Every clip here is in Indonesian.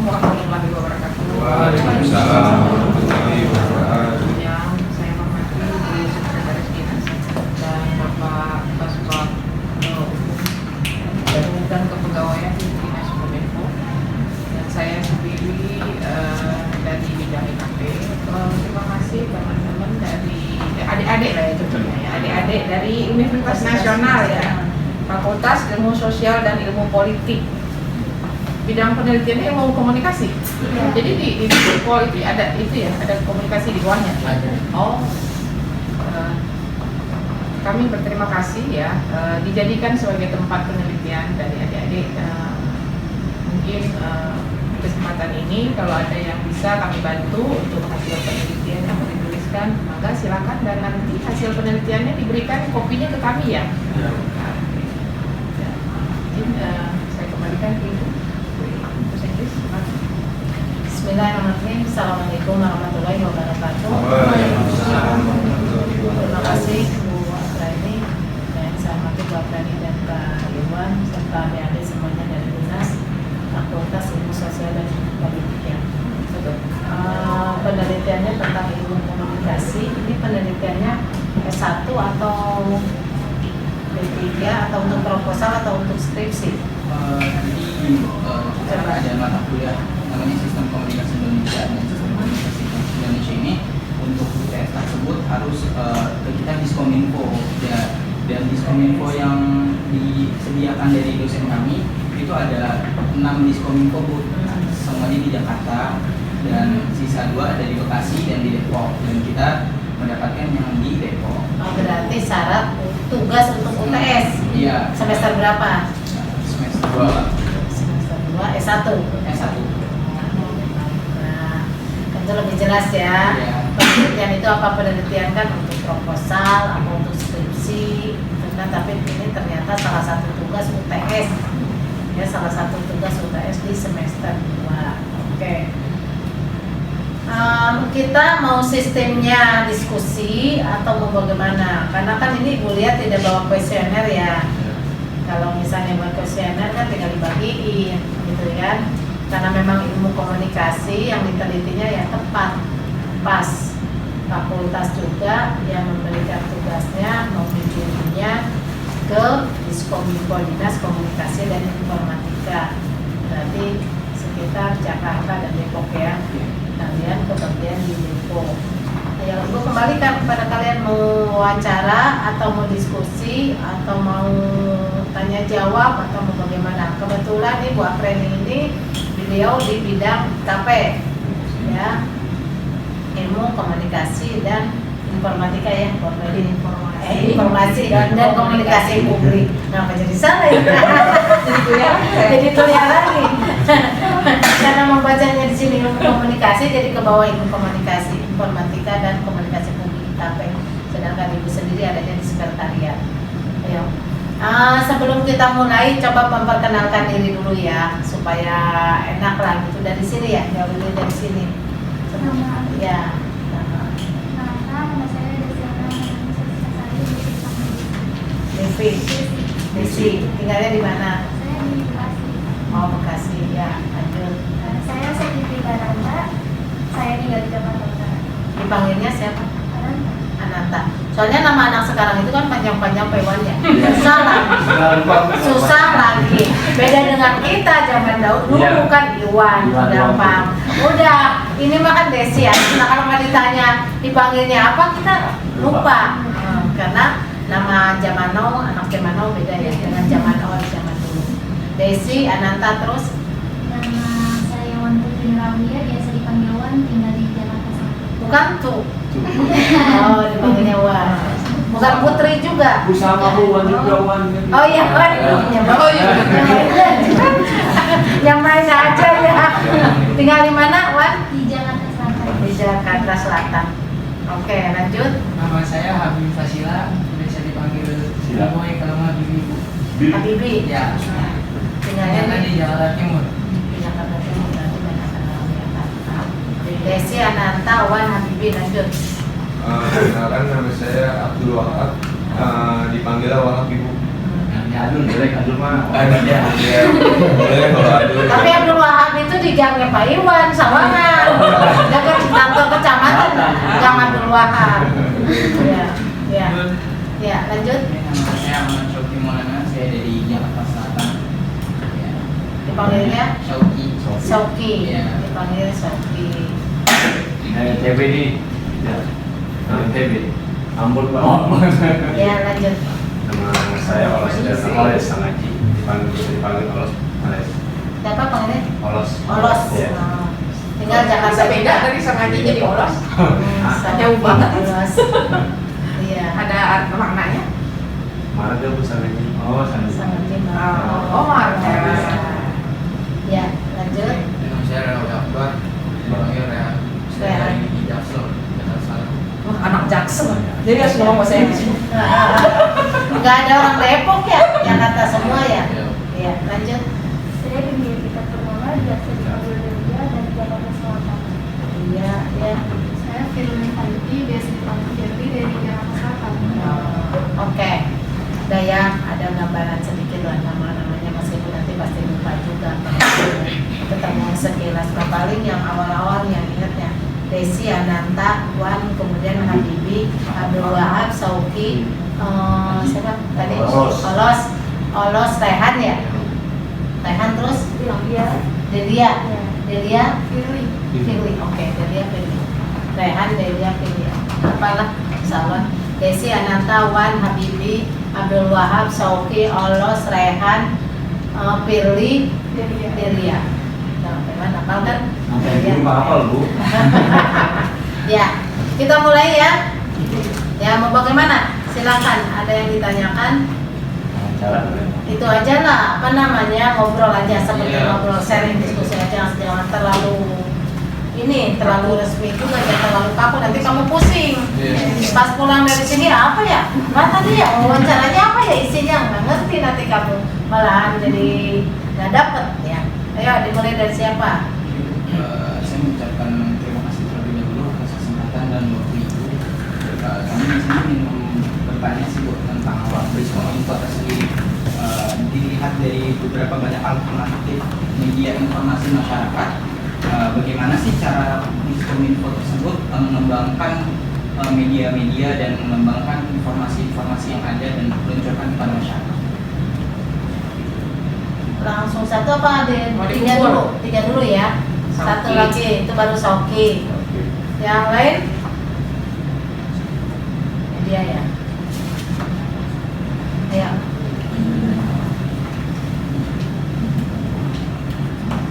warahmatullahi wabarakatuh. Waalaikumsalam warahmatullahi wabarakatuh. Yang saya hormati Bu Sekretaris Dinas dan Bapak Kasubag dan Kepegawaian di Dinas Kominfo. Dan saya sendiri dari bidang IKP. Terima kasih teman-teman dari adik-adik lah ya contohnya ya, adik-adik dari Universitas Nasional ya, Fakultas Ilmu Sosial dan Ilmu Politik. Bidang penelitiannya ilmu komunikasi. Jadi di politik ada itu ya, ada komunikasi di bawahnya. Oh, kami berterima kasih ya dijadikan sebagai tempat penelitian dari adik-adik. Mungkin kesempatan ini kalau ada yang bisa kami bantu untuk hasil penelitian yang mau dituliskan, maka silakan, dan nanti hasil penelitiannya diberikan kopinya ke kami ya. Mungkin saya kembalikan ke Ibu. Bismillahirrahmanirrahim. Assalamualaikum warahmatullahi wabarakatuh. Terima kasih Bu Aprani, dan saya hormati Bu Aprani dan Pak Iwan serta adik-adik semuanya dari Dinas Fakultas Ilmu Sosial dan Politik ya. Penelitiannya tentang ilmu komunikasi. Ini penelitiannya S1 atau D3 atau untuk proposal atau untuk skripsi? Karena ada mata kuliah namanya Sistem Komunikasi Indonesia, dan Sistem Komunikasi Indonesia ini untuk UTS tersebut harus kita Diskominfo ya, dan Diskominfo yang disediakan dari dosen kami itu ada 6 Diskominfo Bu, semuanya di Jakarta, dan sisa 2 ada di Bekasi dan di Depok, dan kita mendapatkan yang di Depok. Oh, berarti syarat tugas untuk UTS. Iya. Semester berapa? Semester 2. Semester 2 S1. S1. Nah, tentu lebih jelas ya. Iya. Penelitian itu apa? Penelitian kan untuk proposal atau untuk skripsi. Nah, tapi ini ternyata salah satu tugas UTS. Ya, salah satu tugas UTS di semester 2. Oke. Kita mau sistemnya diskusi atau mau bagaimana? Karena kan ini Ibu lihat tidak bawa kuesioner ya. Kalau misalnya buat kuesioner kan tinggal dibagiin gitu kan. Karena memang ilmu komunikasi yang ditelitinya ya tepat, pas. Fakultas juga yang memberikan tugasnya membimbingnya ke Diskominfo, Dinas Komunikasi dan Informatika. Berarti sekitar Jakarta dan Depok ya. Kalian kebagian di Depok. Ya, Ibu kembalikan kepada kalian mau wawancara atau mau diskusi atau mau tanya jawab atau mau bagaimana. Kebetulan Ibu Apreni ini beliau di bidang KP ya, ilmu komunikasi dan informatika ya, informasi dan komunikasi publik. Nah, jadi salah ya. Jadi kuliah lagi. Karena membacanya di sini ilmu komunikasi, jadi ke bawah ilmu komunikasi, informatika dan komunikasi publik KP. Sedangkan Ibu sendiri adanya di sekretariat. Ayo. Sebelum kita mulai, coba memperkenalkan diri dulu ya, supaya enak lah gitu dari sini ya, jauh dulu dari sini. Ya. Desi, tinggalnya di mana? Saya di Bekasi. Oh, Bekasi ya. Lanjut. Saya Siti Ananta. Saya tinggal di Jakarta Utara. Dipanggilnya siapa? Ananta. Ananta. Soalnya nama anak sekarang itu kan panjang-panjang pewannya. Susah lah. Susah lagi. Beda dengan kita zaman dulu kan Iwan, gampang. Udah, ini mah kan Desi ya. Nah, kalau nggak ditanya dipanggilnya apa, kita lupa. Karena nama zaman now, anak zaman now beda ya dengan zaman awal zaman dulu. Desi, Ananta, terus Nama saya Wan Putri Ramia, biasa dipanggil Wan, tinggal di Jakarta Selatan. bukan tuh. Oh, dipanggilnya Wan. Bukan Putri juga. Bersama Wan juga Wan. Oh iya, Wan. Oh iya. Yang main aja ya. Tinggal di mana, Wan? Di Jakarta Selatan. Di Jakarta Selatan. Oke, lanjut. Nama saya Habib Fasila, biasa dipanggil Boy kalau nggak Bibi. Habibi. Ya. Tinggalnya di Jakarta Timur. di Jakarta Timur. Berarti banyak orang Jakarta. Desi, Ananta, Wan, Habibi, lanjut. Perkenalkan, nama saya Abdul Wahab, dipanggil Wahab Ibu. Adul, jelek Adul mah. Ya, boleh kalau Abdul. Tapi Abdul Wahab itu di gangnya Pak dipanggilnya Shauki. Sauki, Iya. dipanggil Sauki. TB ini ya, TB Ambon Pak. Ya lanjut. Nama saya Olos dan Oles Sangaji, dipanggil Olos Oles. Siapa panggilnya? Olos. Olos. Ya. Oh. Tinggal Jakarta Bisa beda dari Sangaji jadi Olos. Jauh banget. Olos. Iya. Ada maknanya? Marga Bu Sangaji. Oh Sangaji. Sangaji. Oh, marga. Ya, lanjut. Dengan saya Renawi Akbar, dipanggil Rehan. Saya dari Jaksel, Jakarta. Wah, anak Jaksel. Jadi harus ngomong bahasa Inggris. Enggak ada orang Depok ya? Jakarta semua ya? Iya. Iya, lanjut. Saya Dewi Kita Purnama, biasa dipanggil Delia dari Jakarta Selatan. Iya, ya. Saya Firly Haiti, biasa dipanggil Firly dari Jakarta Selatan. Oke. Udah ya, ada gambaran sedikit lah nama-namanya meskipun nanti pasti lupa juga. Ketemu sekilas paling yang awal-awal yang ingatnya Desi, Ananta, Wan, kemudian Habibi, Abdul Wahab, Sauki, siapa tadi? Olos. Olos, Rehan ya? Rehan terus? Delia. Delia, Ya. Delia, Firly. Firly, oke, Delia, Firly, Rehan, Delia, Firly, apalah, salah. Desi, Ananta, Wan, Habibi, Abdul Wahab, Sauki, Olos, Rehan, Firly, Delia. Delia. Nah, Firman hafal kan? Sampai Delia. ini hafal Bu. Ya, kita mulai ya. Ya, mau bagaimana? Silakan. Ada yang ditanyakan? Cara Itu aja lah. Apa namanya? Ngobrol aja seperti Iya. ngobrol, sharing, diskusi aja. Jangan terlalu terlalu resmi juga, jangan terlalu kaku. Nanti kamu pusing. Iya. Pas pulang dari sini apa ya? Tadi ya wawancaranya apa ya isinya? Nggak ngerti nanti kamu malahan jadi nggak dapet ya. Ayo dimulai dari siapa? Saya mengucapkan terima kasih terlebih dahulu atas kesempatan dan waktu itu. Kami di sini ingin bertanya sih Bu tentang Brismo Info tersendiri. Dilihat dari beberapa banyak alternatif media informasi masyarakat, bagaimana sih cara Diskominfo tersebut mengembangkan media-media dan mengembangkan informasi-informasi yang ada dan meluncurkan kepada masyarakat? Langsung satu apa ada Mau tiga dikumpul? dulu? Tiga dulu ya. Satu Sauki. lagi itu baru Sauki. Yang lain? Dia ya. Ayo.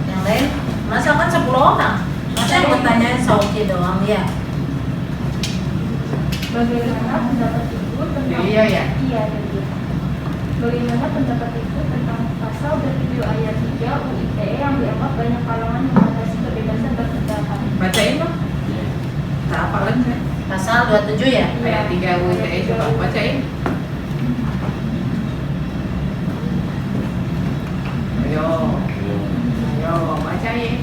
Yang lain? Masa kan 10 orang? Masa yang bertanya Sauki doang ya? Bagaimana pendapat Ibu tentang Delia ya? Iya, Delia. Bagaimana pendapat Ibu tentang pasal 27 ayat 3 UITE yang dianggap banyak kalangan membatasi kebebasan berpendapat? Bacain dong. Tak apalan saya. Pasal 27 ya? Ayat 3 UITE coba bacain. Ayo, ayo bacain.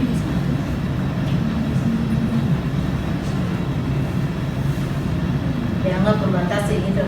Dianggap membatasi gitu.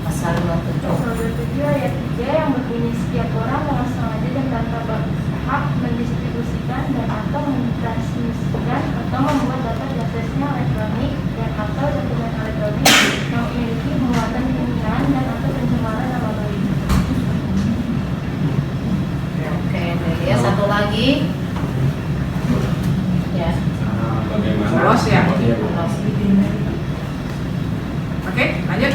Pasal 27. Pasal 27 ayat 3 yang berbunyi setiap orang dengan sengaja dan tanpa berhak mendistribusikan dan atau mentransmisikan atau membuat data dasarnya elektronik dan atau dokumen elektronik yang memiliki muatan penghinaan dan atau pencemaran nama baik. Oke, Delia satu lagi. Ya. Bagaimana? Olos ya? Iya, Bu. Oke, lanjut.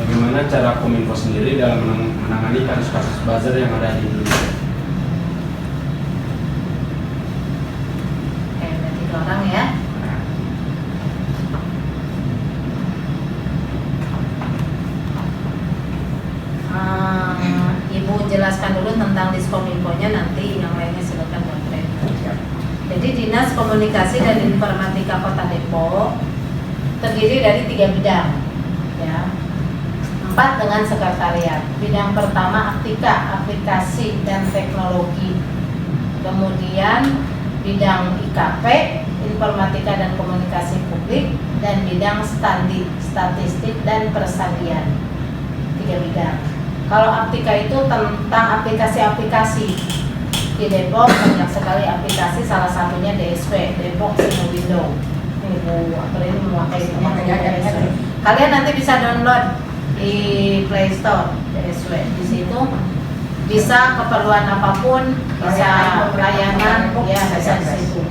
Bagaimana cara Kominfo sendiri dalam menangani kasus-kasus buzzer yang ada di Indonesia? Oke, ada 3 orang ya. Ibu jelaskan dulu tentang Diskominfo-nya, nanti yang lainnya silakan Bang. Jadi Dinas Komunikasi dan Informatika Kota Depok terdiri dari 3 bidang, ya. 4 dengan sekretariat. Bidang pertama Aptika, aplikasi dan teknologi. Kemudian bidang IKP, informatika dan komunikasi publik, dan bidang standi, statistik dan persalian. 3 bidang. Kalau Aptika itu tentang aplikasi-aplikasi. Di Depok banyak sekali aplikasi, salah satunya DSW, Depok Semua Window. Ini Ibu April ini memakainya. Memakainya. Kalian nanti bisa download di Play Store DSW. Di situ bisa keperluan apapun, bisa layanan, ya bisa di situ.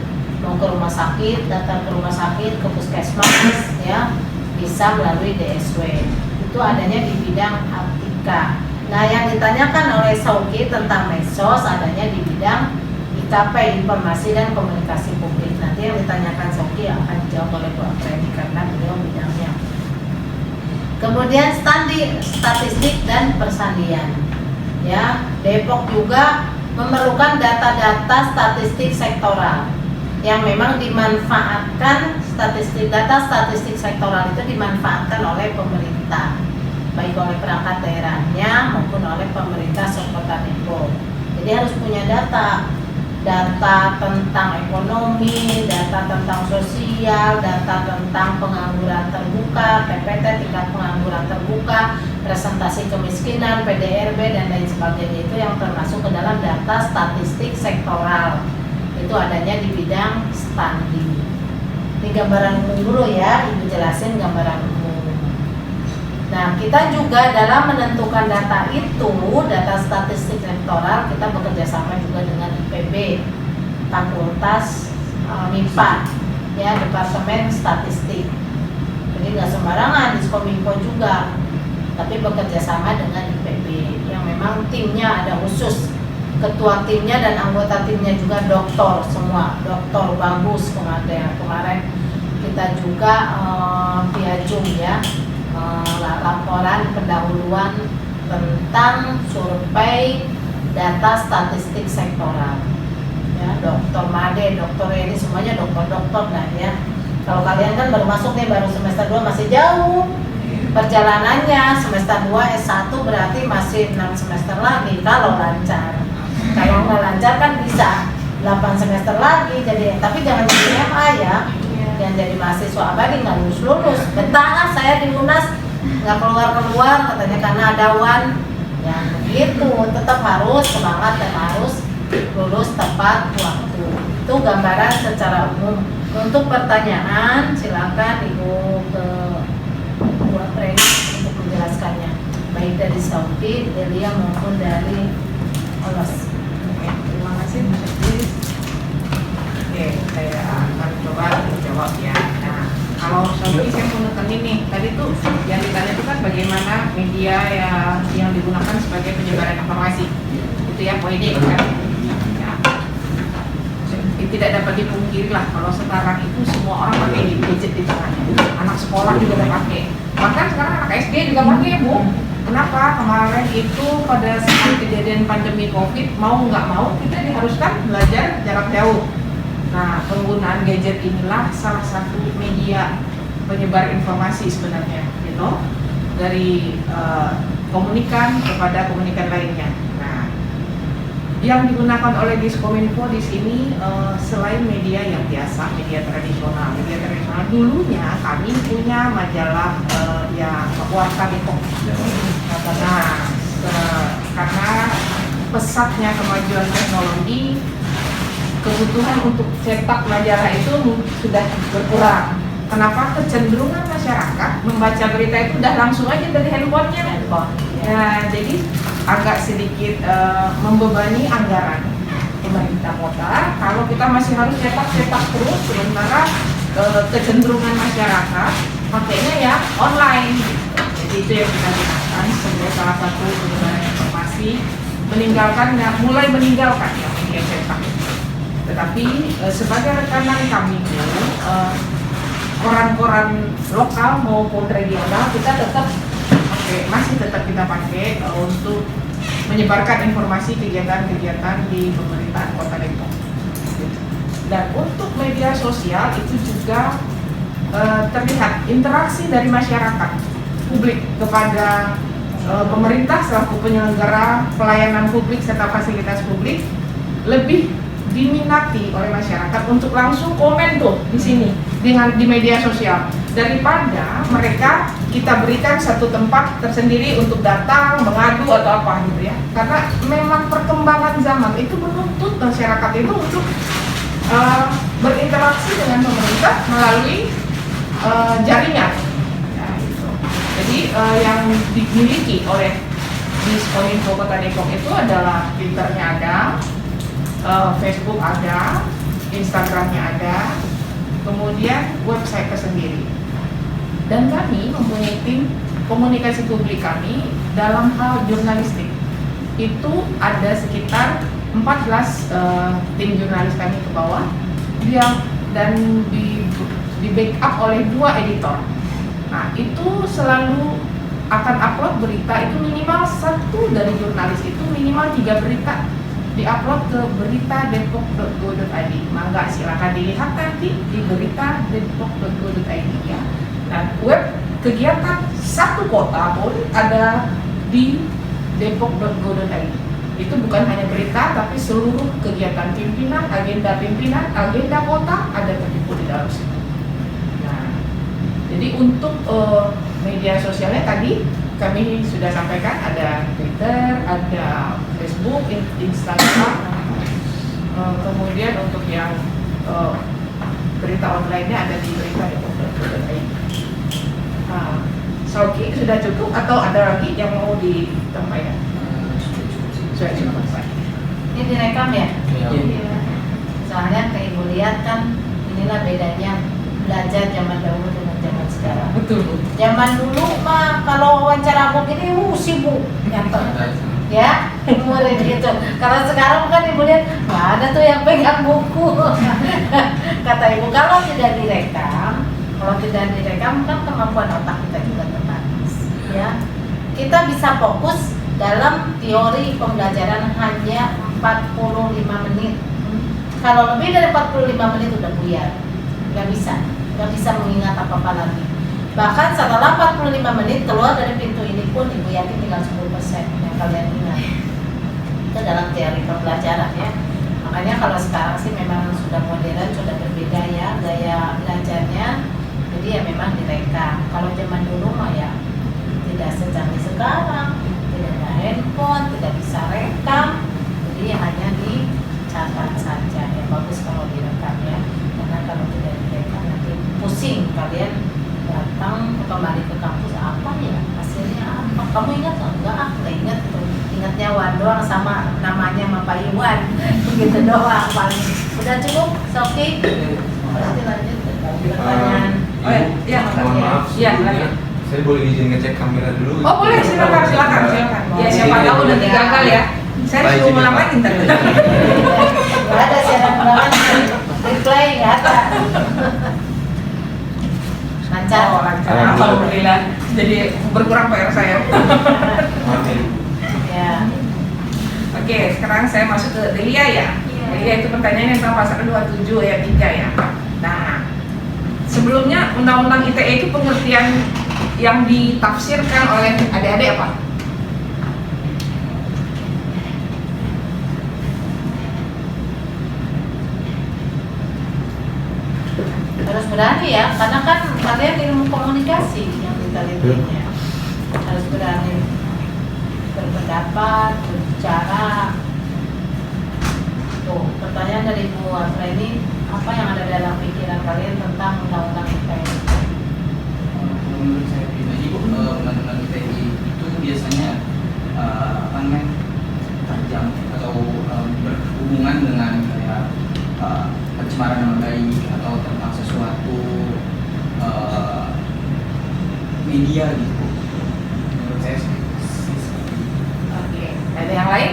Mau ke rumah sakit, datang ke rumah sakit, ke puskesmas, ya bisa melalui DSW. Itu adanya di bidang Aptika. Nah, yang ditanyakan oleh Sauki tentang medsos adanya di bidang IKP, Informasi dan Komunikasi Publik. Nanti yang ditanyakan Sauki akan dijawab oleh Bu Apreni karena beliau bidangnya. Kemudian statistik dan persandian. Ya, Depok juga memerlukan data-data statistik sektoral yang memang dimanfaatkan. Data statistik sektoral itu dimanfaatkan oleh pemerintah, baik oleh perangkat daerahnya maupun oleh pemerintah Kota Depok. Jadi harus punya data tentang ekonomi, data tentang sosial, data tentang pengangguran terbuka, PPT tingkat pengangguran terbuka, presentasi kemiskinan, PDRB dan lain sebagainya. Itu yang termasuk ke dalam data statistik sektoral. Itu adanya di bidang standi. Ini gambaran umum dulu ya, Ibu jelasin gambaran umum. Nah, kita juga dalam menentukan data itu, data statistik sektoral, kita bekerja sama juga dengan IPB, Fakultas MIPA, ya, Departemen Statistik. Jadi nggak sembarangan, Diskominfo juga, tapi bekerja sama dengan IPB, yang memang timnya ada khusus. Ketua timnya dan anggota timnya juga doktor semua, doktor bagus. Kemarin kita juga via Zoom ya, laporan pendahuluan tentang survei data statistik sektoral. Ya, Dokter Made, Dokter ini semuanya dokter-dokter nah ya. Kalau kalian kan baru masuk nih, baru semester 2 masih jauh perjalanannya. Semester 2 S1 berarti masih 6 semester lagi kalau lancar. Kalau nggak lancar kan bisa 8 semester lagi. Jadi tapi jangan jadi MA ya, jangan jadi mahasiswa abadi nggak lulus. Betah lah saya di UNAS nggak keluar katanya karena ada UAN. Ya begitu, tetap harus semangat dan harus lulus tepat waktu. Itu gambaran secara umum. Untuk pertanyaan silakan Ibu ke Bu Apreni untuk menjelaskannya, baik dari Sauki, Delia maupun dari Olos. Terima kasih Bu Sekdes. Oke, saya akan coba menjawab ya. Nah, kalau Sauki saya mau nekenin nih, tadi tuh yang ditanya itu kan bagaimana media yang digunakan sebagai penyebaran informasi. Itu ya poinnya itu kan. Ya. Tidak dapat dipungkiri lah kalau sekarang itu semua orang pakai gadget di tangannya. Anak sekolah juga udah pakai. Bahkan sekarang anak SD juga pakai, Bu. Kenapa? Kemarin itu pada saat kejadian pandemi COVID, mau nggak mau kita diharuskan belajar jarak jauh. Nah, penggunaan gadget inilah salah satu media penyebar informasi sebenarnya, gitu, dari komunikan kepada komunikan lainnya. Nah, yang digunakan oleh Diskominfo di sini selain media yang biasa, media tradisional dulunya kami punya majalah yang Warta Depok. Karena pesatnya kemajuan teknologi, kebutuhan untuk cetak majalah itu sudah berkurang. Kenapa? Kecenderungan masyarakat membaca berita itu udah langsung aja dari handphonenya. Ya, jadi agak sedikit membebani anggaran pemerintah kota kalau kita masih harus cetak terus, sementara kecenderungan masyarakat pakainya ya online. Jadi itu yang kita gunakan sebagai salah satu penyebaran informasi, mulai meninggalkan ya media cetak. Tetapi sebagai rekanan kami koran-koran lokal maupun regional kita masih tetap kita pakai untuk menyebarkan informasi kegiatan-kegiatan di pemerintahan Kota Depok. Dan untuk media sosial itu juga terlihat interaksi dari masyarakat publik kepada pemerintah selaku penyelenggara pelayanan publik serta fasilitas publik lebih diminati oleh masyarakat untuk langsung komen tuh di sini di media sosial daripada mereka kita berikan satu tempat tersendiri untuk datang mengadu atau apa gitu ya, karena memang perkembangan zaman itu menuntut masyarakat itu untuk berinteraksi dengan pemerintah melalui jaringan. Ya, itu. Jadi yang dimiliki oleh Diskominfo Kota Depok itu adalah Twitternya ada, Facebook ada, Instagramnya ada, kemudian website tersendiri. Dan kami mempunyai tim komunikasi publik kami dalam hal jurnalistik. Itu ada sekitar 14 tim jurnalis kami ke bawah dan di backup oleh 2 editor. Nah, itu selalu akan upload berita itu minimal 1 dari jurnalis itu minimal 3 berita diupload ke berita.depok.go.id. Mangga silakan dilihat nanti di berita.depok.go.id ya. Nah, web kegiatan satu kota pun ada di depok.go.id. Itu bukan hanya berita tapi seluruh kegiatan pimpinan, agenda kota ada terlimput di dalam situ. Nah, jadi untuk media sosialnya tadi kami sudah sampaikan ada Twitter, ada Facebook, Instagram, kemudian untuk yang berita online-nya ada di berita.depok.go.id. Sauki sudah cukup atau ada lagi yang mau disampaikan? Sudah cukup. Ini direkam ya? Iya. Soalnya kayak ibu lihat kan inilah bedanya belajar zaman dahulu dengan zaman sekarang. Betul. Zaman dulu mah kalau wawancara aku gini sibuk nyatet ya murid gitu. Kalau sekarang kan ibu lihat nggak ada tuh yang pegang buku. Kata ibu kalau tidak direkam kan kemampuan otak kita juga terbatas ya. Kita bisa fokus dalam teori pembelajaran hanya 45 menit. Kalau lebih dari 45 menit udah buyar, nggak bisa mengingat apa-apa lagi. Bahkan setelah 45 menit keluar dari pintu ini pun ibu yakin tinggal 10% yang kalian ingat. Itu dalam teori pembelajaran ya. Makanya kalau sekarang sih memang sudah modern, sudah berbeda ya gaya belajarnya. Jadi ya memang direkam. Kalau zaman dulu mah ya tidak secanggih sekarang, tidak ada handphone, tidak bisa rekam. Jadi ya hanya dicatat saja. Ya bagus kalau direkam ya. Karena kalau tidak direkam nanti pusing kalian datang kembali ke kampus apa ya hasilnya apa? Kamu ingat nggak? Enggak, aku ingat tuh. Ingatnya Wan doang sama namanya sama Pak Iwan. Begitu doang paling. Udah cukup, Soki? Pasti lanjut ke pertanyaan. Mohon maaf Iya, sebelumnya, saya boleh izin ngecek kamera dulu? Oh boleh, silakan. Ya siapa tahu nanti gagal ya. Saya Baik, suruh izin, ulang Pak. lagi ntar. Nggak ada siaran undangan, replay nggak ada. Lancar. Oh, lancar. Alhamdulillah. Alhamdulillah. Jadi berkurang PR saya. Maaf ya. Ya. Oke, sekarang saya masuk ke Delia ya. Iya. Delia itu pertanyaan yang sama pasal 27 ayat 3 ya. Nah, sebelumnya Undang-Undang ITE itu pengertian yang ditafsirkan oleh adik-adik apa? Harus berani ya, karena kan kalian ilmu komunikasi yang ditelitinya. Harus berani berpendapat, berbicara. Tuh, pertanyaan dari Bu Afra ini, apa yang ada dalam pikiran kalian tentang undang-undang ITE? Menurut saya pribadi, undang-undang ITE itu biasanya tajam atau berhubungan dengan kayak pencemaran nama baik atau tentang sesuatu media gitu. Menurut saya sih. Oke, ada yang lain?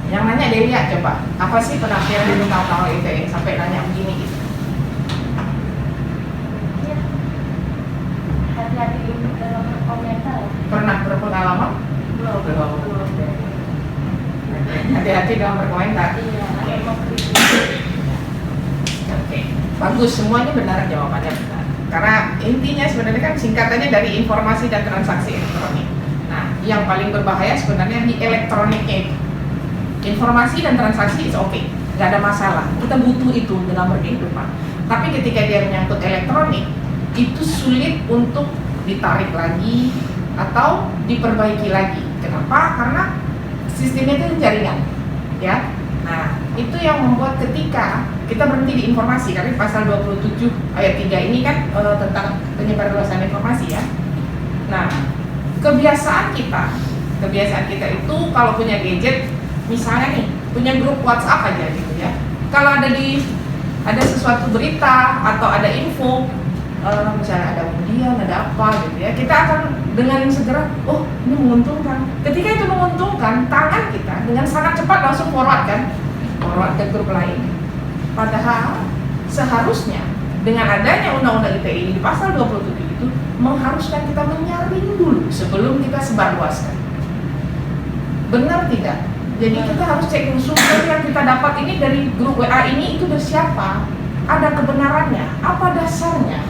Yang nanya Delia coba, apa sih penafsiran tentang undang-undang ITE sampai nanya begini gitu? Hati-hati dalam berkomentar. Pernah berpengalaman? Belum. Hati-hati dalam berkomentar. Iya, ada mau kritik. Oke, bagus, semuanya benar, jawabannya benar. Karena intinya sebenarnya kan singkatannya dari informasi dan transaksi elektronik. Nah, yang paling berbahaya sebenarnya di elektroniknya itu. Informasi dan transaksi is oke, nggak ada masalah. Kita butuh itu dalam berkehidupan. Tapi ketika dia menyangkut elektronik, itu sulit untuk ditarik lagi atau diperbaiki lagi. Kenapa? Karena sistemnya itu jaringan, ya. Nah, itu yang membuat ketika kita berhenti di informasi karena pasal 27 ayat 3 ini kan tentang penyebarluasan informasi ya. Nah, kebiasaan kita itu kalau punya gadget, misalnya nih punya grup WhatsApp aja gitu ya. Kalau ada sesuatu berita atau ada info, misalnya ada undian, ada apa gitu ya, kita akan dengan segera, oh ini menguntungkan. Ketika itu menguntungkan, tangan kita dengan sangat cepat langsung forward ke grup lain. Padahal seharusnya dengan adanya Undang-Undang ITE ini di pasal 27 itu mengharuskan kita menyaring dulu sebelum kita sebarluaskan. Benar tidak? Jadi kita harus cek sumber yang kita dapat ini dari grup WA ini itu dari siapa? Ada kebenarannya, apa dasarnya?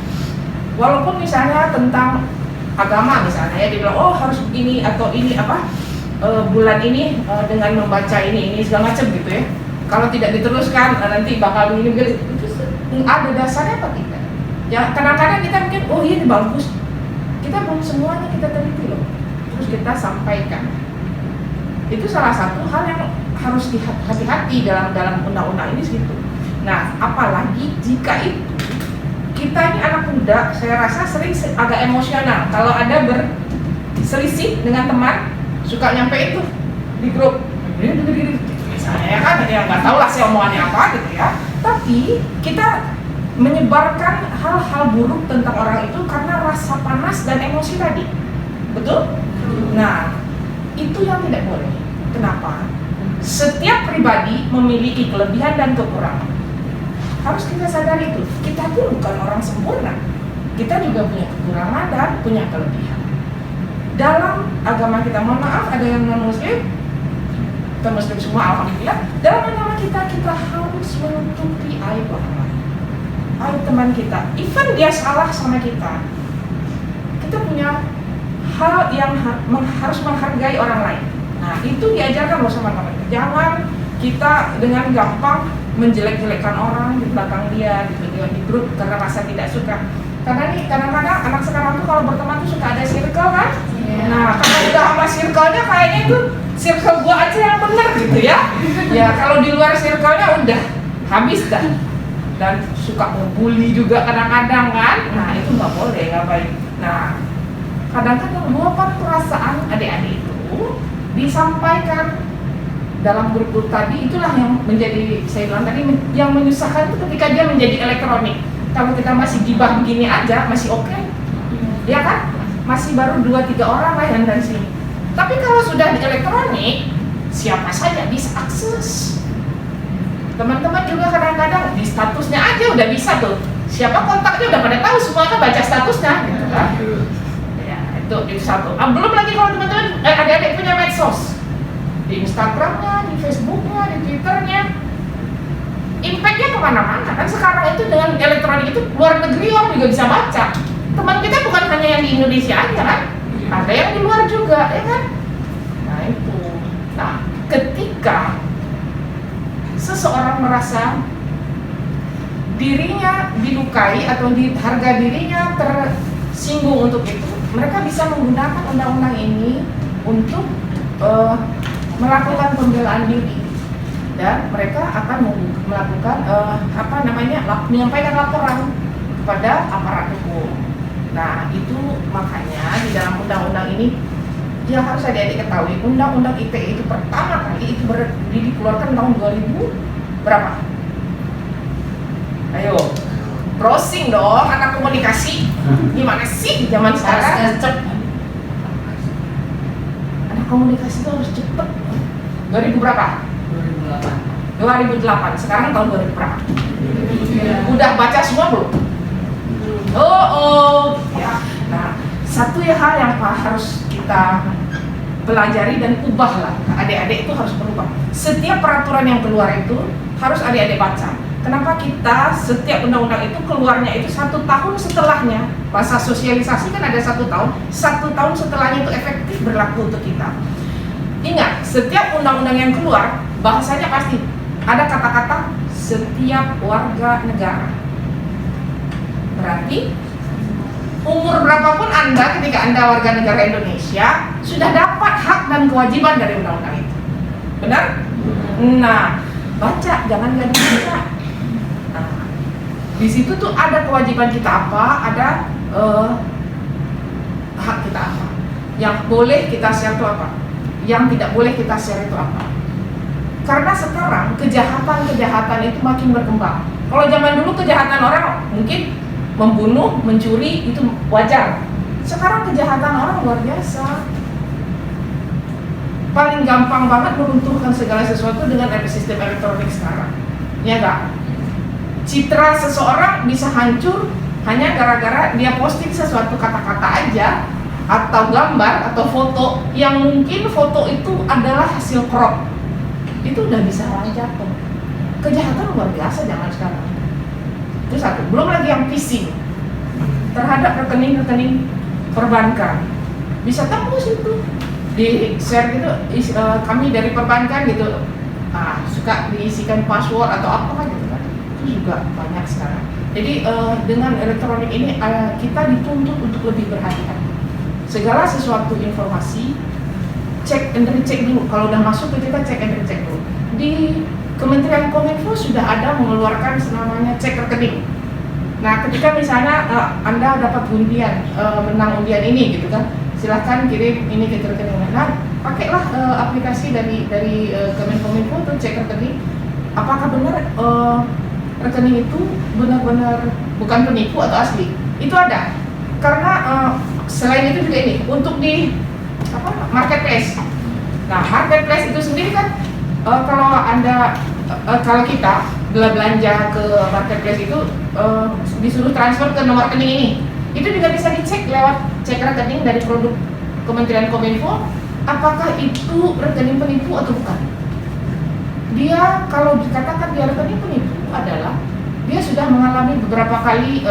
Walaupun misalnya tentang agama misalnya ya, dibilang oh harus begini atau ini apa bulan ini dengan membaca ini segala macam gitu ya. Kalau tidak diteruskan nanti bakal begini itu ada dasarnya apa tidak? Ya kadang-kadang kita mungkin oh ini bagus, kita belum semuanya kita teliti loh, terus kita sampaikan. Itu salah satu hal yang harus hati-hati dalam undang-undang ini gitu. Nah, apalagi jika itu kita ini anak muda, saya rasa sering agak emosional. Kalau ada berselisih dengan teman, suka nyampe itu di grup. Misalnya ya kan, ya nggak tahu lah saya omongannya apa gitu ya. Tapi kita menyebarkan hal-hal buruk tentang orang itu karena rasa panas dan emosi tadi. Betul? Nah, itu yang tidak boleh. Kenapa? Setiap pribadi memiliki kelebihan dan kekurangan. Harus kita sadari itu. Kita pun bukan orang sempurna. Kita juga punya kekurangan dan punya kelebihan. Dalam agama kita, mohon maaf ada yang non-muslim, kita muslim semua alhamdulillah. Dalam agama kita harus menutupi aib orang lain, aib teman kita. Even dia salah sama kita punya hal yang harus menghargai orang lain. Nah, itu diajarkan loh sama teman. Jangan kita dengan gampang menjelek-jelekkan orang di belakang dia, gitu, di grup karena rasa tidak suka. Karena nih kadang-kadang anak sekarang tuh kalau berteman tuh suka ada circle kan? Yeah. Nah, kalau udah sama circle-nya kayaknya itu circle gua aja yang benar gitu ya. Ya kalau di luar circle-nya udah habis dah. Dan suka ngebully juga kadang-kadang kan? Nah, itu nggak boleh, nggak baik. Nah, kadang-kadang luapan perasaan adik-adik itu disampaikan dalam grup tadi, itulah yang menjadi, saya bilang tadi, yang menyusahkan itu ketika dia menjadi elektronik. Kalau kita masih gibah begini aja, masih oke, ya kan? Masih baru 2-3 orang lah yang dari sini. Tapi kalau sudah di elektronik, siapa saja bisa akses. Teman-teman juga kadang-kadang di statusnya aja udah bisa tuh. Siapa kontaknya udah pada tahu, semua kan baca statusnya, gitu kan? Ya, itu satu. Belum lagi kalau teman-teman, adik-adik punya medsos. Di Instagramnya, di Facebooknya, di Twitternya, impactnya kemana-mana kan. Sekarang itu dengan elektronik itu luar negeri orang juga bisa baca. Teman kita bukan hanya yang di Indonesia aja kan, ada yang di luar juga ya kan. Nah itu. Nah ketika seseorang merasa dirinya dilukai atau harga dirinya tersinggung untuk itu, mereka bisa menggunakan undang-undang ini untuk melakukan pembelaan diri, dan mereka akan melakukan menyampaikan laporan kepada aparat hukum. Nah itu makanya di dalam undang-undang ini yang harus adik-adik ketahui, undang-undang ITE itu pertama kali itu dikeluarkan tahun 2000 berapa? Ayo browsing dong anak komunikasi, gimana sih zaman sekarang? Komunikasi itu harus cepet. 2000 berapa? 2008. Sekarang tahun 2000 berapa? Udah baca semua belum? Ya. Nah, satu hal yang harus kita pelajari dan ubahlah. Adik-adik itu harus berubah. Setiap peraturan yang keluar itu harus adik-adik baca. Kenapa kita setiap undang-undang itu keluarnya itu 1 tahun setelahnya? Masa sosialisasi kan ada 1 tahun. 1 tahun setelahnya itu efektif berlaku untuk kita. Ingat, setiap undang-undang yang keluar bahasanya pasti ada kata-kata setiap warga negara. Berarti umur berapapun Anda ketika Anda warga negara Indonesia sudah dapat hak dan kewajiban dari undang-undang itu. Benar? Nah, baca, jangan nggak dibaca. Di situ tuh ada kewajiban kita apa, ada hak kita apa. Yang boleh kita share itu apa, yang tidak boleh kita share itu apa. Karena sekarang kejahatan itu makin berkembang. Kalau zaman dulu kejahatan orang mungkin membunuh, mencuri itu wajar. Sekarang kejahatan orang luar biasa. Paling gampang banget meruntuhkan segala sesuatu dengan sistem elektronik sekarang. Ya enggak? Citra seseorang bisa hancur hanya gara-gara dia posting sesuatu kata-kata aja, atau gambar atau foto yang mungkin foto itu adalah hasil crop. Itu udah bisa jatuh. Kejahatan luar biasa zaman sekarang. Itu satu. Belum lagi yang phishing terhadap rekening-rekening perbankan. Bisa tembus itu. Di share gitu, kami dari perbankan gitu, suka diisikan password atau apa gitu kan. Itu juga banyak sekarang. Jadi dengan elektronik ini kita dituntut untuk lebih berhati-hati. Segala sesuatu informasi cek and recheck dulu. Kalau udah masuk kita cek and recheck dulu. Di Kementerian Kominfo sudah ada mengeluarkan namanya cek rekening. Nah, ketika misalnya Anda dapat undian, menang undian ini gitu kan, silahkan kirim ini ke rekening. Nah, pakailah aplikasi dari Kemenkominfo untuk cek rekening. Apakah benar rekening itu benar-benar bukan penipu atau asli? Itu ada. Karena selain itu juga ini untuk di marketplace. Nah, marketplace itu sendiri kan kalau Anda kalau kita belanja ke marketplace itu disuruh transfer ke nomor rekening ini. Itu juga bisa dicek lewat cek rekening dari produk Kementerian Kominfo, apakah itu rekening penipu atau bukan. Dia kalau dikatakan dia rekening penipu adalah dia sudah mengalami beberapa kali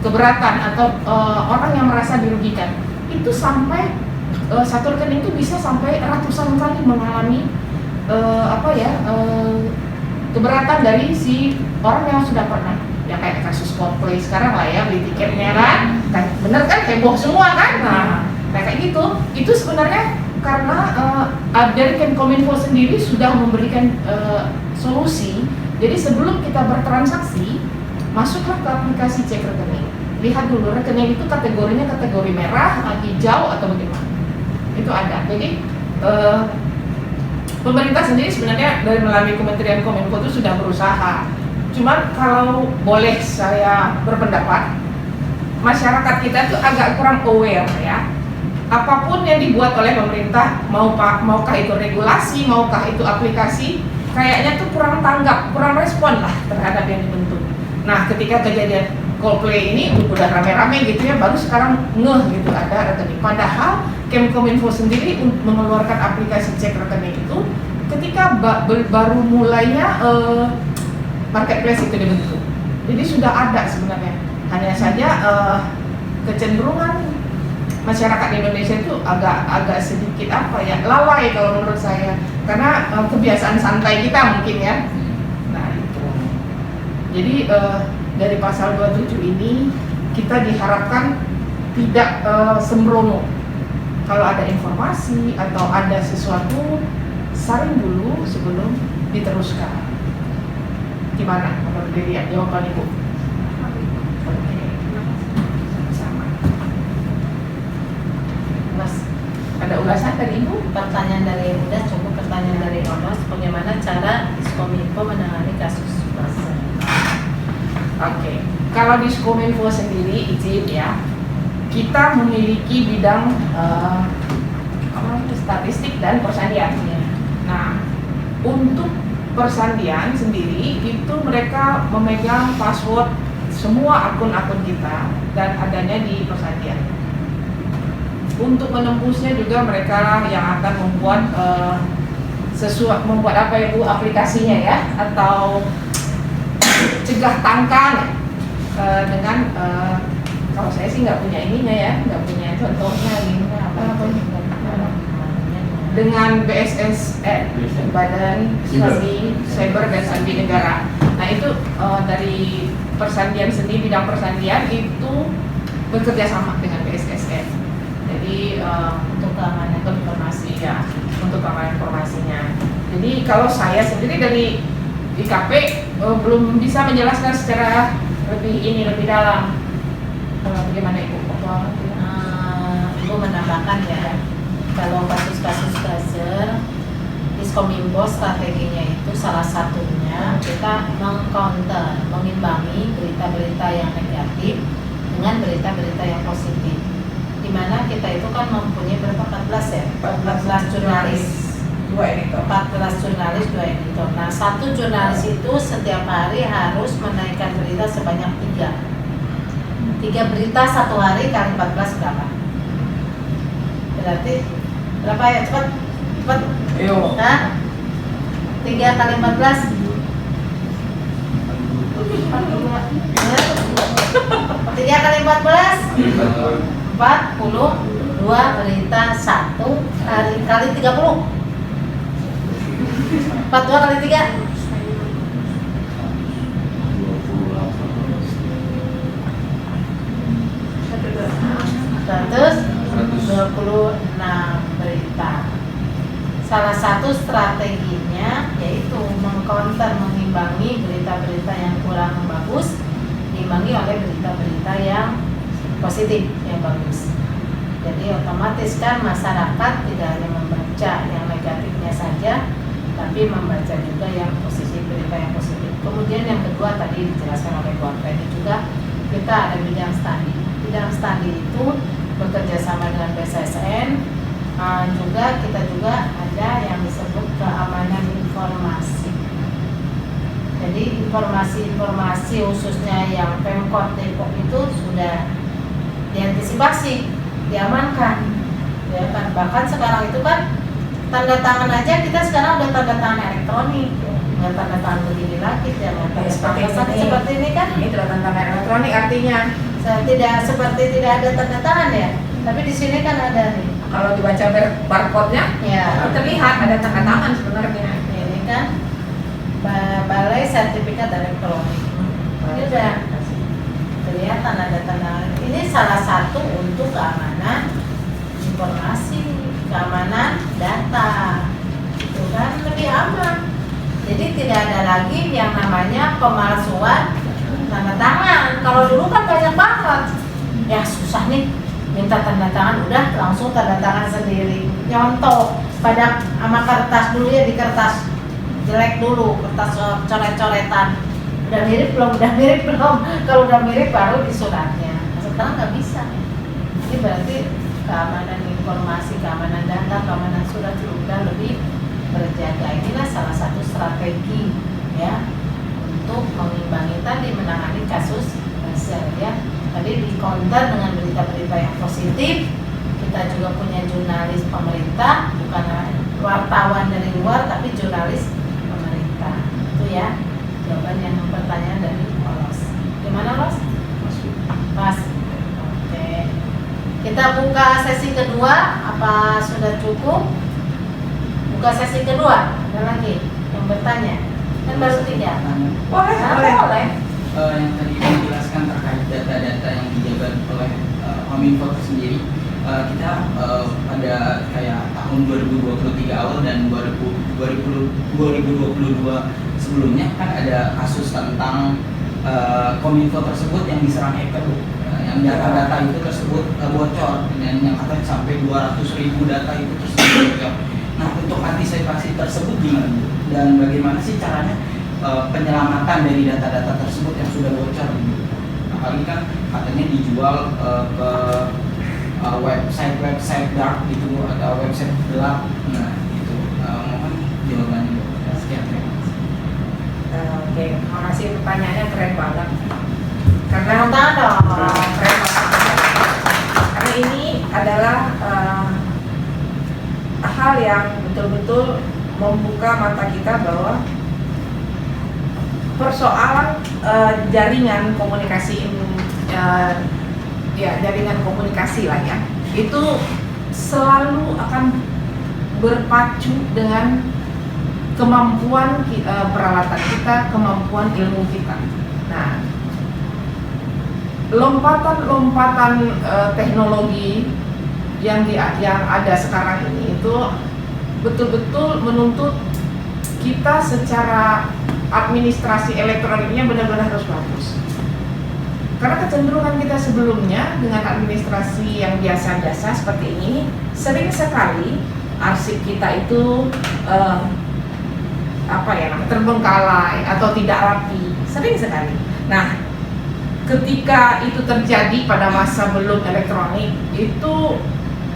keberatan atau orang yang merasa dirugikan. Itu sampai satu rekening itu bisa sampai ratusan kali mengalami keberatan dari si orang yang sudah pernah. Ya kayak kasus Coldplay sekarang lah ya, beli tiketnya kan bener kan, heboh semua kan. Nah kayak gitu, itu sebenarnya karena dari Kemenkominfo sendiri sudah memberikan solusi. Jadi sebelum kita bertransaksi, masuklah ke aplikasi cek rekening. Lihat dulu rekening itu kategorinya kategori merah, hijau atau bagaimana. Itu ada. Jadi pemerintah sendiri sebenarnya dari melalui Kementerian Kominfo itu sudah berusaha. Cuman kalau boleh saya berpendapat, masyarakat kita tuh agak kurang aware ya. Apapun yang dibuat oleh pemerintah, maukah itu regulasi, maukah itu aplikasi, kayaknya tuh kurang tanggap, kurang respon lah terhadap yang dibentuk. Nah, ketika kejadian Coldplay ini udah rame-rame gitu ya, baru sekarang ngeh gitu ada rekening. Padahal Kemenkominfo sendiri mengeluarkan aplikasi cek rekening itu ketika baru mulainya marketplace itu dibentuk. Jadi sudah ada sebenarnya. Hanya saja kecenderungan masyarakat Indonesia itu agak sedikit lalai kalau menurut saya, karena kebiasaan santai kita mungkin ya. Nah itu. Jadi dari pasal 27 ini kita diharapkan tidak sembrono. Kalau ada informasi atau ada sesuatu, saring dulu sebelum diteruskan. Gimana menurut diri jawaban Ibu? Oke. Sama. Mas, ada ulasan dari Ibu? Pertanyaan dari Muda, cukup pertanyaan dari Mas, bagaimana cara Diskominfo menangani kasus buzzer? Oke. Kalau Diskominfo sendiri izin ya, kita memiliki bidang statistik dan persandian. Nah, untuk persandian sendiri itu mereka memegang password semua akun-akun kita dan adanya di persandian. Untuk menembusnya juga mereka yang akan membuat membuat apa ya Bu, aplikasinya ya, atau cegah tangkal dengan kalau saya sih nggak punya ininya ya, nggak punya contohnya ini apa dengan BSSN, Badan Strategi Cyber dan Sandi Negara. Nah itu dari persandian sendiri, bidang persandian itu bekerja sama dengan BSSN. Jadi untuk keamanan informasi ya, untuk keamanan informasinya. Jadi kalau saya sendiri dari IKP belum bisa menjelaskan secara lebih dalam. Bagaimana Ibu? Ibu menambahkan ya, kalau kasus-kasus buzzer, Diskominfo strateginya itu salah satunya kita mengcounter, mengimbangi berita-berita yang negatif dengan berita-berita yang positif. Dimana kita itu kan mempunyai berapa? 14 ya? 14 jurnalis, 14 jurnalis, 2 editor. Nah, satu jurnalis itu setiap hari harus menaikkan berita sebanyak 3 berita satu hari kali 14 berapa? Berarti berapa ya? Cepat. Ayo. Hah? 3 kali 14 3 kali 14 42 berita 1 kali 30 42 kali 3 126 berita. Salah satu strateginya yaitu mengcounter, mengimbangi berita-berita yang kurang bagus, diimbangi oleh berita-berita yang positif, yang bagus. Jadi otomatis kan masyarakat tidak hanya membaca yang negatifnya saja, tapi membaca juga yang positif, berita yang positif. Kemudian yang kedua tadi dijelaskan oleh Bu Feni juga, kita ada bidang studi. Bidang studi itu bekerja sama dengan BSSN. Kita juga ada yang disebut keamanan informasi. Jadi informasi-informasi khususnya yang Pemkot Depok itu sudah diantisipasi, diamankan. Ya kan, bahkan sekarang itu kan tanda tangan aja kita sekarang udah tanda tangan elektronik, nggak tanda tangan begini lagi ya, seperti ini kan? Ini tanda tangan elektronik artinya tidak ada tanda tangan ya, tapi di sini kan ada nih. kalau dibaca barcode-nya Ya. terlihat ada tanda tangan sebenarnya. Ini kan Balai Sertifikat Elektronik. Ini udah kelihatan ada tanda. Ini salah satu untuk keamanan informasi, keamanan data. Itu kan lebih aman. Jadi tidak ada lagi yang namanya pemalsuan tanda tangan. Kalau dulu kan banyak banget. Ya susah nih. Minta tanda tangan udah langsung tanda tangan sendiri, nyontoh pada sama kertas dulu ya, di kertas jelek dulu, kertas coret-coretan, udah mirip belum, kalau udah mirip baru di suratnya. Sekarang nggak bisa. Ini berarti keamanan informasi, keamanan data, keamanan surat sudah lebih berjaga. Inilah salah satu strategi ya untuk mengimbangi tadi, menangani kasus buzzer ya. Tadi di counter dengan berita-berita yang positif. Kita juga punya jurnalis pemerintah, bukan wartawan dari luar, tapi jurnalis pemerintah. Itu ya jawaban yang pertanyaan dari Olos. Gimana Los? Pas. Oke. Kita buka sesi kedua. Apa sudah cukup? Buka sesi kedua. Ada lagi yang bertanya? Kan baru 3. Boleh. Yang tadi menjelaskan terkait data-data yang dijaga oleh Kominfo sendiri, kita pada kayak tahun 2023 awal dan 2022 sebelumnya kan ada kasus tentang Kominfo tersebut yang diserang hacker, yang data-data itu tersebut bocor dan yang katanya sampai 200.000 data itu tersebut bocor. Nah, untuk antisipasi tersebut gimana Bu? Dan bagaimana sih caranya penyelamatan dari data-data tersebut yang sudah bocor? Apalagi kan katanya dijual ke website dark gitu atau website gelap. Nah, itu mohon jawabannya. Sekian, terima kasih. Oke, makasih pertanyaannya keren banget. Karena keren banget. Karena ini adalah hal yang betul-betul membuka mata kita bahwa persoalan jaringan komunikasi jaringan komunikasi lah ya, itu selalu akan berpacu dengan kemampuan peralatan kita, kemampuan ilmu kita. Nah, lompatan teknologi yang ada sekarang ini itu betul-betul menuntut kita secara administrasi elektroniknya benar-benar harus bagus. karena kecenderungan kita sebelumnya dengan administrasi yang biasa-biasa seperti ini, sering sekali arsip kita itu terbengkalai atau tidak rapi, sering sekali. Nah, ketika itu terjadi pada masa belum elektronik, itu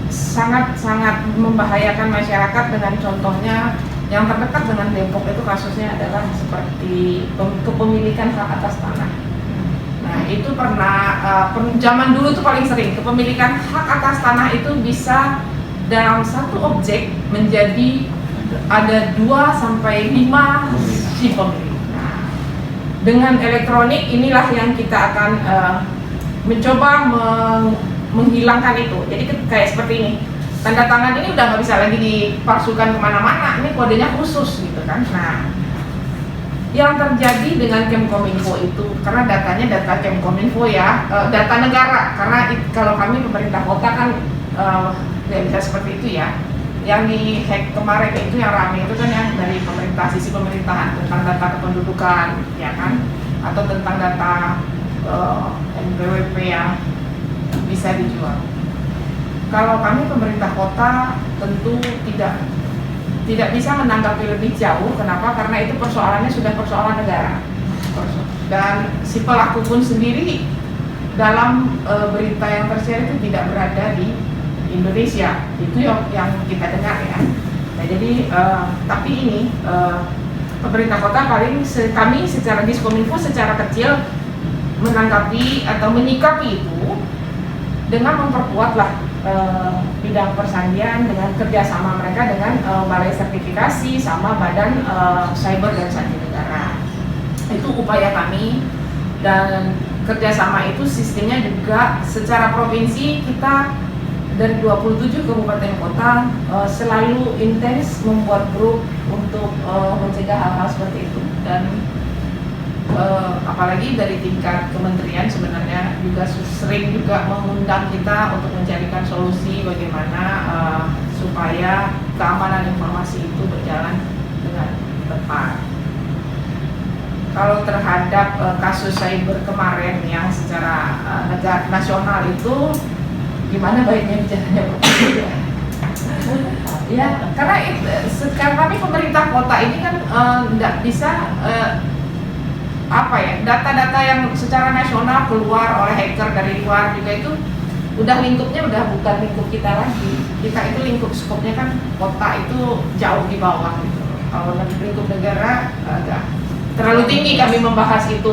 sangat-sangat membahayakan masyarakat. Dengan contohnya yang terdekat dengan Depok itu kasusnya adalah seperti kepemilikan hak atas tanah. Nah, itu pernah zaman dulu itu paling sering kepemilikan hak atas tanah itu bisa dalam satu objek menjadi ada 2 sampai 5 si pemilik. Nah, dengan elektronik inilah yang kita akan mencoba menghilangkan itu. Jadi kayak seperti ini, tanda tangan ini udah nggak bisa lagi dipalsukan kemana-mana, ini kodenya khusus gitu kan. Nah, yang terjadi dengan Kemkominfo itu, karena datanya data Kemkominfo ya, data negara, karena kalau kami pemerintah kota kan tidak bisa seperti itu ya. Yang di hack kemarin itu yang ramai itu kan yang dari pemerintah, sisi pemerintahan, tentang data kependudukan ya kan, atau tentang data NPWP yang bisa dijual. Kalau kami pemerintah kota tentu tidak bisa menanggapi lebih jauh. Kenapa? Karena itu persoalannya sudah persoalan negara, dan si pelaku pun sendiri dalam berita yang tersiar itu tidak berada di Indonesia. Itu yang kita dengar ya. Nah, jadi tapi ini pemerintah kota kami secara Diskominfo secara kecil menanggapi atau menyikapi itu dengan memperkuatlah bidang persandian dengan kerjasama mereka dengan balai sertifikasi sama badan cyber dan sandi negara. Itu upaya kami, dan kerjasama itu sistemnya juga secara provinsi kita dari 27 kabupaten kota selalu intens membuat grup untuk mencegah hal-hal seperti itu. Dan apalagi dari tingkat kementerian sebenarnya juga sering juga mengundang kita untuk mencarikan solusi bagaimana supaya keamanan informasi itu berjalan dengan tepat. Kalau terhadap kasus cyber kemarin yang secara negara nasional itu gimana baiknya bicaranya ya, karena sekarang kami pemerintah kota ini kan tidak bisa data-data yang secara nasional keluar oleh hacker dari luar juga itu udah lingkupnya udah bukan lingkup kita lagi. Kita itu lingkup skopnya kan kota itu jauh di bawah gitu. Kalau lingkup negara agak terlalu tinggi kami membahas itu.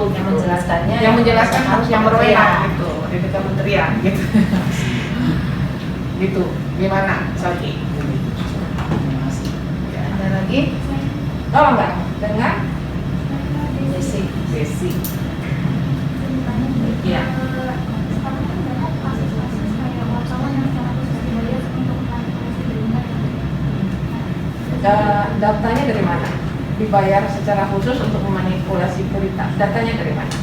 Yang menjelaskan harus yang berwenang gitu dari kementerian gitu. Gitu. Gimana, Salki? Ada lagi? Oh enggak, dengan Desi. Iya. Datanya dari mana? Dibayar secara khusus untuk memanipulasi berita. Datanya dari mana?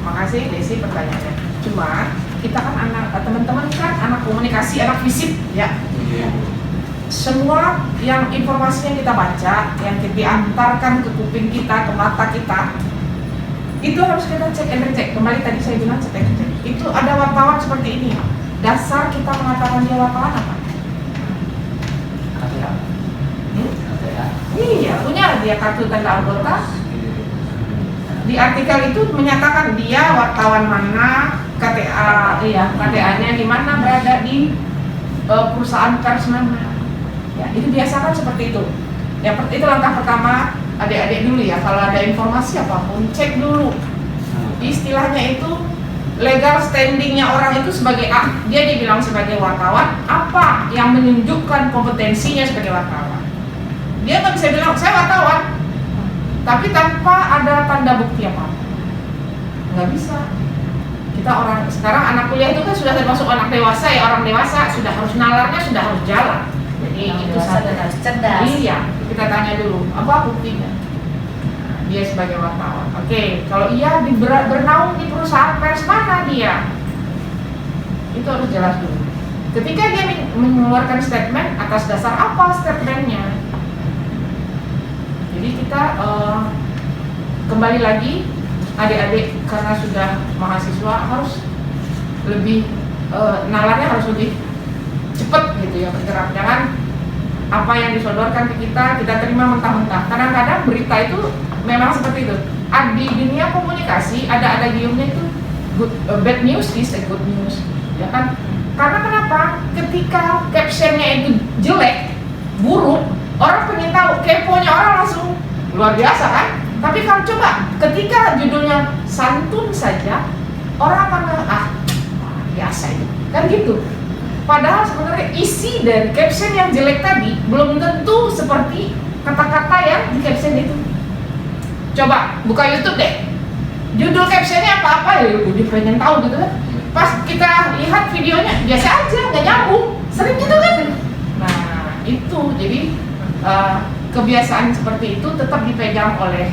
Makasih Desi pertanyaannya. Cuma kita kan teman-teman kan anak komunikasi, anak fisik ya. Semua yang informasi yang kita baca, yang diantarkan ke kuping kita, ke mata kita, itu harus kita cek and recheck. Kembali tadi saya bilang cek and recheck. Itu ada wartawan seperti ini. Dasar kita mengatakan dia wartawan apa? Iya, punya dia kartu tanda anggota. Di artikel itu menyatakan dia wartawan mana, KTA-nya di mana, berada di perusahaan pers mana. Ya, itu biasakan seperti itu. Ya, itu langkah pertama adik-adik dulu ya. Kalau ada informasi apapun, cek dulu. Istilahnya itu legal standingnya orang itu sebagai dia dibilang sebagai wartawan, apa yang menunjukkan kompetensinya sebagai wartawan. Dia nggak bisa bilang saya wartawan, tapi tanpa ada tanda bukti apa, nggak bisa. Kita orang sekarang anak kuliah itu kan sudah termasuk anak dewasa ya, orang dewasa sudah harus nalarnya sudah harus jalan. Jadi Yang itu dewasa dan harus cerdas. Iya, kita tanya dulu apa buktinya. Dia sebagai wartawan. Oke, kalau ia bernaung di perusahaan pers mana dia? Itu harus jelas dulu. Ketika dia mengeluarkan statement, atas dasar apa statementnya? Jadi kita kembali lagi, adik-adik karena sudah mahasiswa harus lebih nalarnya harus lebih cepat gitu ya bergerak. Jangan apa yang disodorkan ke kita terima mentah-mentah. Kadang-kadang berita itu memang seperti itu. Di dunia komunikasi ada giumnya itu bad news is a good news, ya kan? Karena kenapa? Ketika captionnya itu jelek, buruk, orang pengen tahu, keponya orang langsung luar biasa kan? Tapi kalau coba ketika judulnya santun saja, orang akan biasa itu, kan gitu. Padahal sebenarnya isi dari caption yang jelek tadi belum tentu seperti kata-kata yang di caption itu. Coba buka YouTube deh, judul captionnya apa-apa ya, dia pengen tahu gitu kan. Pas kita lihat videonya biasa aja, nggak nyambung, sering gitu kan. Nah itu jadi kebiasaan seperti itu tetap dipegang oleh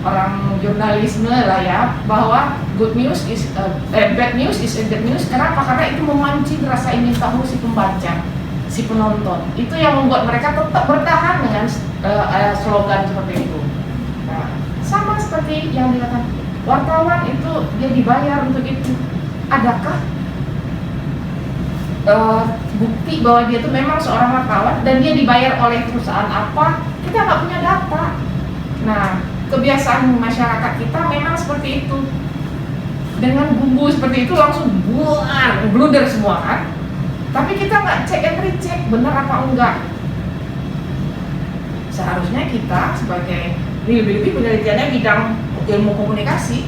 orang jurnalisme lah ya, bahwa bad news is a good news. Kenapa? Karena itu memancing rasa ingin tahu si pembaca, si penonton. Itu yang membuat mereka tetap bertahan dengan slogan seperti itu. Nah, sama seperti yang dikatakan wartawan itu dia dibayar untuk itu. Adakah bukti bahwa dia itu memang seorang wartawan dan dia dibayar oleh perusahaan apa? Kita nggak punya data. Nah, kebiasaan masyarakat kita memang seperti itu. Dengan bumbu seperti itu langsung blunder semua kan. Tapi kita nggak cek and recheck benar apa enggak. Seharusnya kita sebagai lebih penelitiannya bidang ilmu komunikasi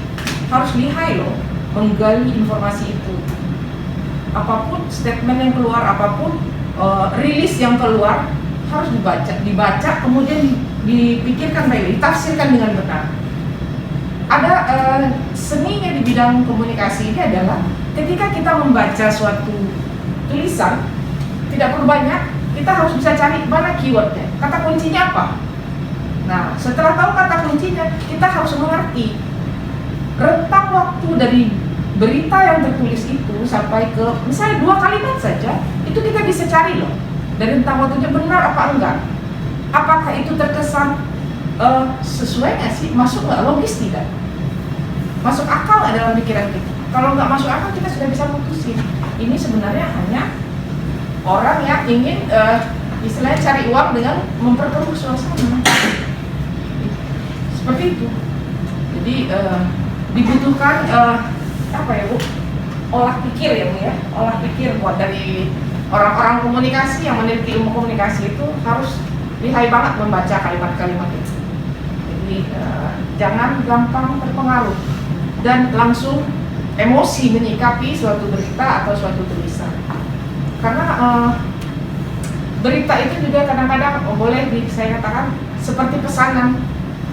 harus lihai loh menggali informasi itu. Apapun statement yang keluar, apapun rilis yang keluar harus dibaca kemudian dipikirkan baik, ditafsirkan dengan benar. Ada seninya di bidang komunikasi ini adalah ketika kita membaca suatu tulisan, tidak perlu banyak, kita harus bisa cari mana keywordnya, kata kuncinya apa. Nah, setelah tahu kata kuncinya, kita harus mengerti rentang waktu dari berita yang tertulis itu sampai ke misalnya 2 kalimat saja, itu kita bisa cari loh dari rentang waktunya benar apa enggak. Apakah itu terkesan sesuai nggak sih, masuk nggak, logis tidak, masuk akal nggak dalam pikiran kita. Kalau nggak masuk akal kita sudah bisa putusin. Ini sebenarnya hanya orang yang ingin istilahnya cari uang dengan memperkeruh suasana. Seperti itu. Jadi dibutuhkan apa ya Bu? Olah pikir ya Bu ya. Olah pikir buat dari orang-orang komunikasi yang meneliti ilmu komunikasi itu harus lihai banget membaca kalimat-kalimat itu. Jadi jangan gampang terpengaruh dan langsung emosi menyikapi suatu berita atau suatu tulisan. Karena berita itu juga kadang-kadang boleh saya katakan seperti pesanan,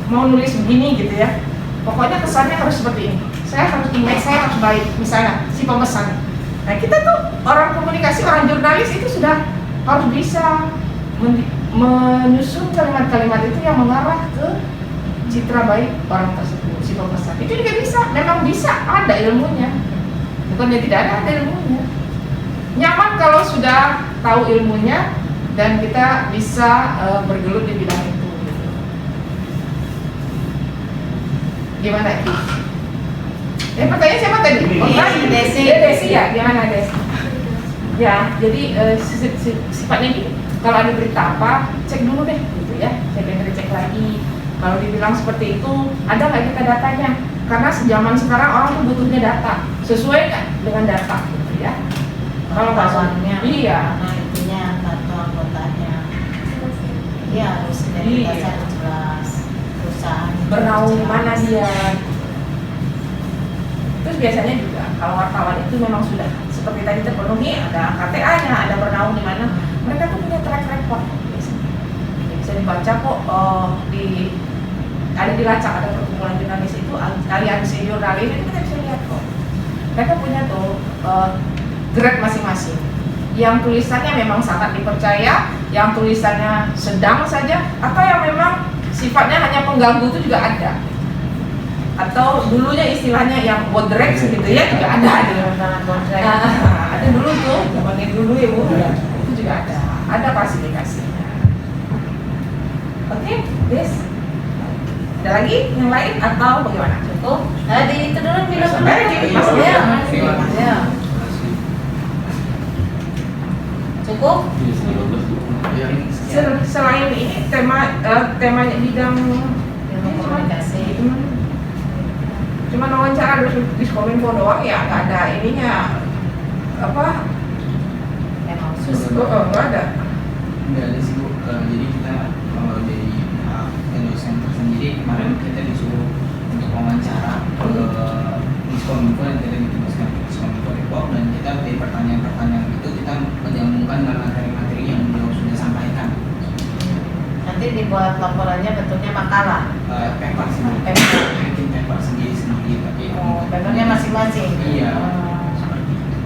mau nulis begini gitu ya. Pokoknya kesannya harus seperti ini. Saya harus image saya harus baik, misalnya si pemesan. Nah kita tuh orang komunikasi, orang jurnalis itu sudah harus bisa menyusun kalimat-kalimat itu yang mengarah ke citra baik orang tersebut, si pemesan. Itu juga bisa, memang bisa, ada ilmunya. Bukannya tidak ada ilmunya. Nyaman kalau sudah tahu ilmunya dan kita bisa bergelut di bidang itu. Gimana Ki? Pertanyaan siapa tadi? Desi. Desi ya? Gimana Desi? Ya, jadi sifatnya gini. Kalau ada berita apa, cek dulu deh, gitu ya. Cek lagi. Kalau dibilang seperti itu, ada nggak kita datanya? Karena sejaman sekarang orang tuh butuhnya data. Sesuai nggak dengan data, gitu ya? Kalau Kawannya, iya. nah intinya kartu anggotanya. Iya, harus identitasnya harus jelas. Perusahaan Bernaung jelas. mana dia? Itu biasanya juga kalau wartawan itu memang sudah seperti tadi terpenuhi, ada KTA-nya, ada bernaung di mana mereka tuh punya track record biasanya. Bisa dibaca kok ada dilacak, ada perkumpulan jurnalis itu, aliansi jurnalis itu kita bisa lihat kok. Mereka punya tuh grade masing-masing. Yang tulisannya memang sangat dipercaya, yang tulisannya sedang saja, atau yang memang sifatnya hanya pengganggu itu juga ada. Atau dulunya istilahnya yang bodrek gitu ya juga ada. Ada dulu tuh, zamannya dulu ya Bu, itu juga ada. Ada klasifikasinya. Oke, Des. Ada lagi yang lain atau bagaimana? Cukup? Tadi itu dulu bilang Sampai lagi, Mas. Ya. Terima kasih. Ya. Cukup? Ya, Selain ini temanya bidang Ilmu komunikasi. cuma wawancara Diskominfo doang ya, nggak ada ininya apa? Emang khusus. Nggak ada. Nggak ada sih Bu. Jadi kita kalau dari pihak Indo Center sendiri kemarin kita disuruh untuk wawancara ke Diskominfo yang kita ditugaskan ke Diskominfo Depok, dan kita dari pertanyaan-pertanyaan itu kita menyambungkan dengan materi-materi yang beliau sudah sampaikan. Nanti dibuat laporannya bentuknya makalah. Paper sih, bikin paper sendiri tapi Oh, papernya masing-masing. Iya. Oh. Seperti itu.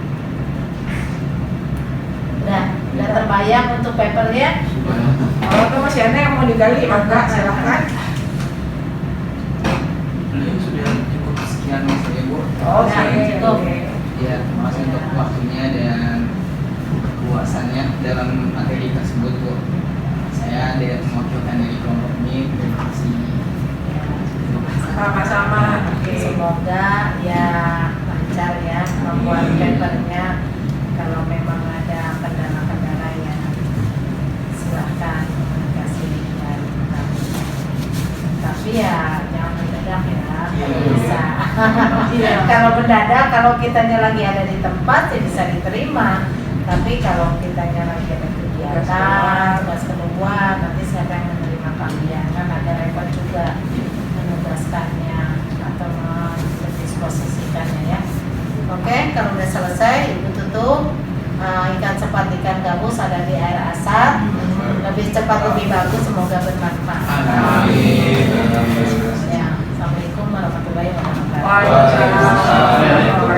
Udah terbayang untuk papernya? Kalau tuh masih ada yang mau digali, maka silahkan. Ini sudah cukup sekian saja Bu. Oh, Nah, cukup. Ya, terima kasih untuk waktunya dan kepuasannya dalam materi tersebut Bu. Saya mewakilkan dari kelompok ini, terima kasih. Sama-sama. Oke. Semoga ya lancar ya membuat papernya. Kalau memang ada kendala-kendala ya silahkan komunikasi dengan kami. Tapi ya jangan mendadak ya, kalau bisa. Kalau mendadak, kalau kitanya lagi ada di tempat ya bisa diterima. Tapi kalau kitanya lagi ada kegiatan, tugas keluar, nanti siapa yang menerima kalian? Kan ada repot juga menugaskannya atau mendisposisikannya ya. Oke, kalau udah selesai Ibu tutup. Ikan cepat ikan gabus ada di air asar. Lebih cepat lebih bagus, semoga bermanfaat. Amin. Ya, assalamualaikum warahmatullahi wabarakatuh. Waalaikumsalam.